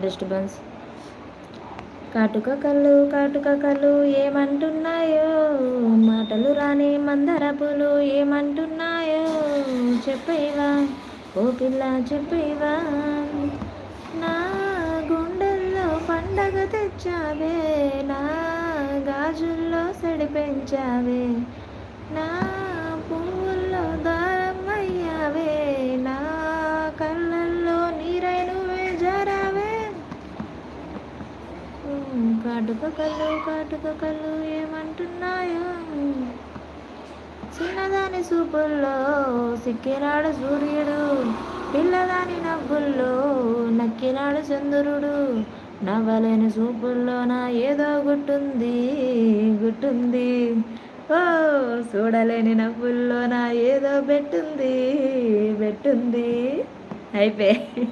Disturbance. కాటుక కళ్ళు ఏమంటున్నాయో, మాటలు రాని మందరపులు ఏమంటున్నాయో చెప్పేవా, ఓ పిల్ల చెప్పేవా. నా గుండెల్లో పండగ తెచ్చావే, నా గాజుల్లో సడి పెంచావే, నా పువ్వుల్లో దారం అయ్యావే, నా కళ్ళల్లో నీరై నువ్వే జారావే. కాటుక కళ్ళు ఏమంటున్నాయో, చిన్నదాని చూపుల్లో సిక్కినాడు సూర్యుడు, పిల్లదాని నవ్వుల్లో నక్కినాడు చంద్రుడు, నవ్వలేని చూపుల్లో నా ఏదో గుట్టుంది, ఓ చూడలేని నవ్వుల్లో నా ఏదో బెట్టుంది. అయిపోయి